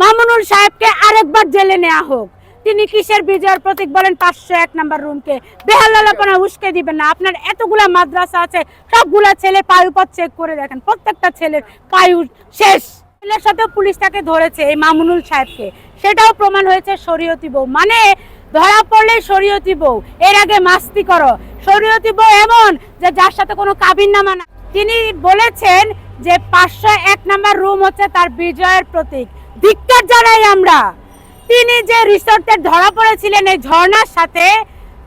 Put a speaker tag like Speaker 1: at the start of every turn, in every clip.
Speaker 1: মামুনুল সাহেবকে আরেকবার জেলে নেওয়া হোক। তিনি কিসের বিজয়ের প্রতীক বলেন? 501 নাম্বার রুমকে বেহালাপনা উস্কে দিবেন না। আপনার এতগুলা মাদ্রাসা আছে, সবগুলা ছেলে পায়ুপথ চেক করে দেখেন, প্রত্যেকটা ছেলের পায়ু শেষ। ছেলের সাথে পুলিশ তাকে ধরেছে, এই মামুনুল সাহেবকে, সেটাও প্রমাণ হয়েছে শরীয়তি বউ। মানে ধরা পড়লে শরীয়তি বউ, এর আগে মাস্তি করো। শরীয়তি বউ এমন যে যার সাথে কোনো কাবিননামা না। তিনি বলেছেন যে 501 নাম্বার রুম হচ্ছে তার বিজয়ের প্রতীক। ধিক্কার জানাই আমরা। তিনি যে রিসোর্টে ধরা পড়েছিলেন এই ঝর্ণার সাথে,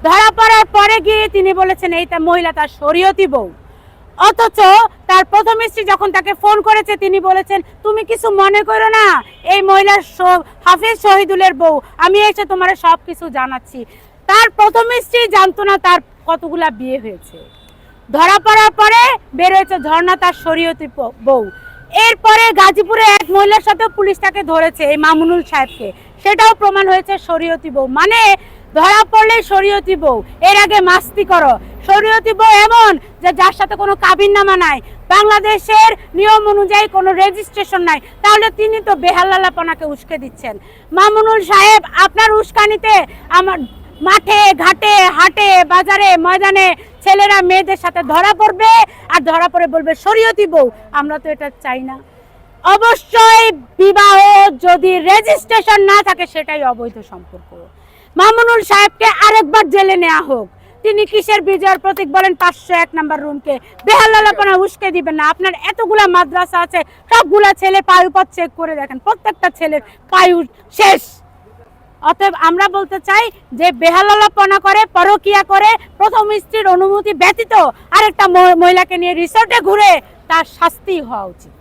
Speaker 1: ধরা পড়ার পরে গিয়ে তিনি বলেছেন এই মহিলা তার শরীয়তি বউ। অথচ তার প্রথম স্ত্রী যখন তাকে ফোন করেছে তিনি বলেছেন তুমি কিছু মনে করো না, এই মহিলার হাফিজ শহীদুলের বউ, আমি এসে তোমার সব কিছু জানাচ্ছি। তার প্রথম স্ত্রী জানতো না তার কতগুলা বিয়ে হয়েছে। ধরা পড়ার পরে বের হয়েছে ঝর্ণা তার শরীয়তি বউ। এরপরে গাজীপুরে এক মহিলার সাথে পুলিশ তাকে ধরেছে, এই মামুনুল সাহেবকে, সেটাও প্রমাণ হয়েছে শরীয়তি বউ। মানে ধরা পড়লে শরীয়তি বউ, এর আগে মাস্তি করো। শরীয়তি বউ এমন যে যার সাথে কোনো কাবিননামা নাই, বাংলাদেশের নিয়ম অনুযায়ী কোনো রেজিস্ট্রেশন নাই, তাহলে তিনি তো বেহালাপনাকে উস্কে দিচ্ছেন। মামুনুল সাহেব, আপনার উস্কানিতে আমার মাঠে ঘাটে হাটে বাজারে ময়দানে ছেলেরা মেয়েদের সাথে ধরা পড়বে, আর ধরা পড়ে বলবে শরীয়তি বউ। আমরা তো এটা চাই না। অবশ্যই বিবাহ যদি রেজিস্ট্রেশন না থাকে সেটাই অবৈধ সম্পর্ক। মামুনুল সাহেবকে আরেকবার জেলে নেওয়া হোক। তিনি কিসের বিজয়ের প্রতীক বলেন? 501 নাম্বার রুমকে বেহালাপনা উস্কে দিবেন না। আপনার এতগুলা মাদ্রাসা আছে, সবগুলা ছেলে পায়ুপথ চেক করে দেখেন, প্রত্যেকটা ছেলের পায়ু শেষ। অতএব আমরা বলতে চাই যে বেহালাপনা করে, পরকিয়া করে, প্রথম স্ত্রীর অনুমতি ব্যতীত আরেকটা মহিলাকে নিয়ে রিসোর্টে ঘুরে, তার শাস্তি হওয়া উচিত।